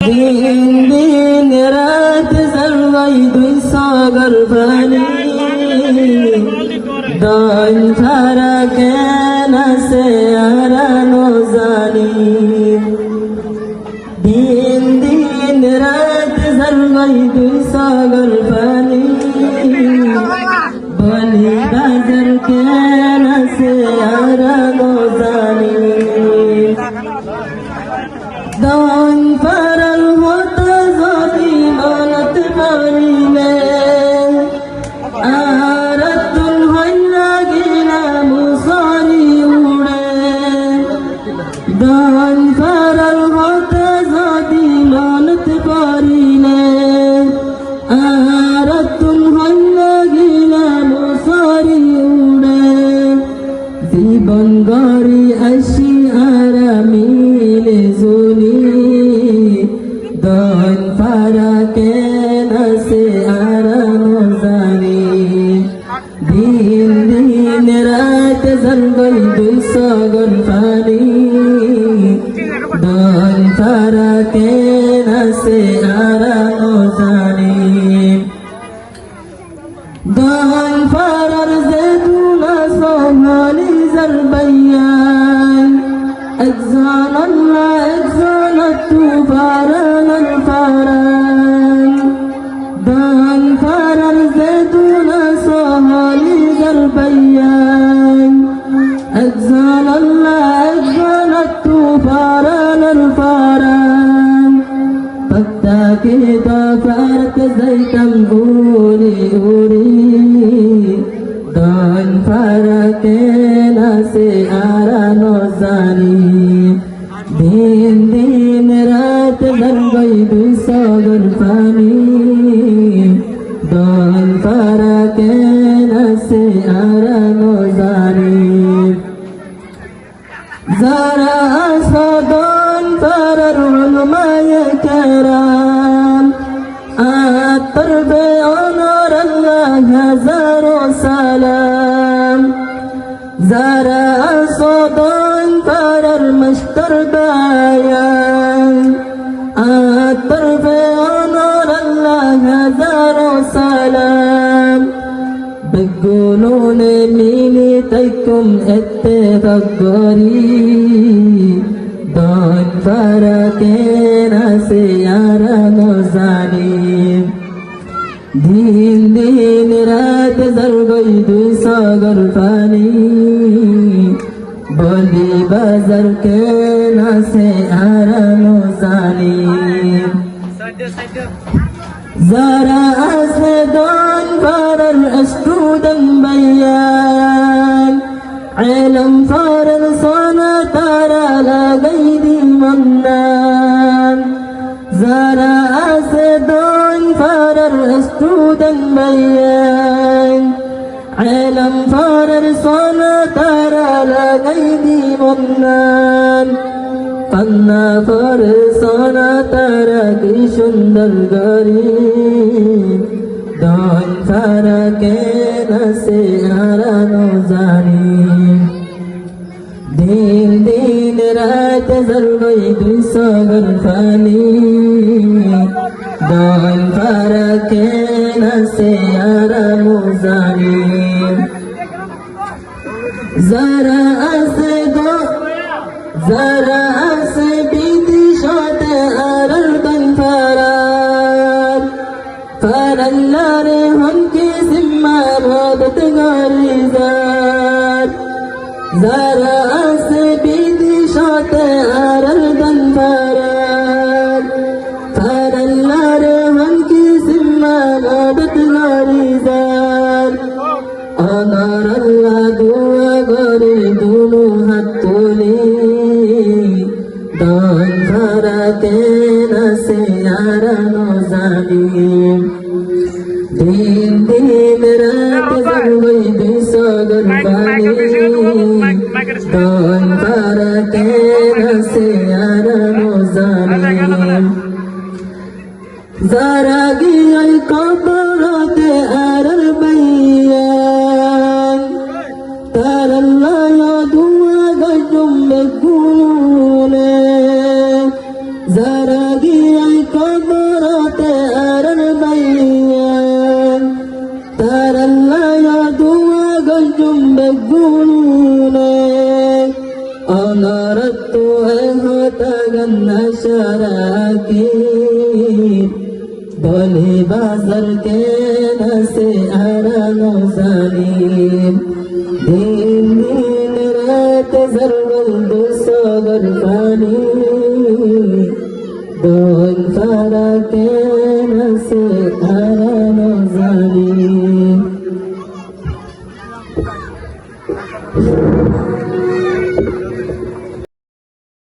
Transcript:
দিন দিন রাত জলবাই দুই সাগর পানি দান ছাড়া কেন সে আরানো জানি দিন দিন রাত জলবাই দুই সাগর পানি বলি বাজার কেন সে আরানো জানি দান পারাল হতো যদি মানত পারিলে আর তুল হইলা গিলা মুসারি উড়ে দান পারাল হতো যদি মানত পারিলে আর তুল হইলা গিলা মুসারি উড়ে জীবন গড়ি আসি আর মিলে জুলি দান পারা কেন সে আরানো জানি দিন দিন রাত জলবাই দুই সাগর পানি দান পারা কেন সে আরানো জানি দান পারার যে দুনা সোহানি জলবাইয়ান একজন আল্লাহ একজন তুফারান ফারান দান ফারান জেদুনা সোহালি জলবাইয়ান একজন আল্লাহ একজন তুফারান ফারান পত্তা কে দফারত জৈতম উড়ি উড়ি দান ফারা কেন সে আরানো জানি দিন দিন রাত জলবাই দুই সাগর পানি দান পারা কেন সে আরানো জানি যারা সাদান পারার উলমায়ে কেরাম আতর বে অনর আল্লাহ হাজারো সালাম যারা সাদান পারার মস্তর বায়ান আতর বে অনর আল্লাহ হাজারো সালাম বেগুলোনে মিলি তাইকুম ইত্তেফাক করি দান পারা কেন সে আরানো জানি দিন দিন রাত জলবাই দুই সাগর পানি বলি বাজার কেন সে আরানো জানি যারা আছে দান পারার স্টুডেন্ট বাইয়ান علم فارر صنع ترى لا غيدي منان زرع أسدون فارر استودن بيان علم فارر صنع ترى لا غيدي منان قلنا فارر صنع ترى كي সুন্দর গরিব দান ফারা কেন সে আরানো জানি দিন দিন রাত জলবাই দুই সাগর পানি দান ফারা কেন সে আরানো জানি যারা আছে বিদিশতে আরার দান ফারা ফারাল্লারে হমকে জিম্মা মদত গরিজার যারা আছে বিদিশতে আরার দান ফারা ফারাল্লারে হমকে জিম্মা মদত গরিজার অনার আল্লাহ দুয়া গরি দুনো হাত তুলি দান ফারা কেন সে আরানো জানি দিন দিন রাত জলবাই দুই সাগর পানি দান পারা কেন সে আরানো জানি যারা গিয়াই কবরতে আরার বাইয়ান তার আল্লাহ দুয়া গজুম বেগুনে যারা গিয়াই أنردت أهتغنى شراكير بولي بازر کے نسے ارانو زالیم دین دین رات زرول دوساگر فانی دون فارا کے نسے ارانو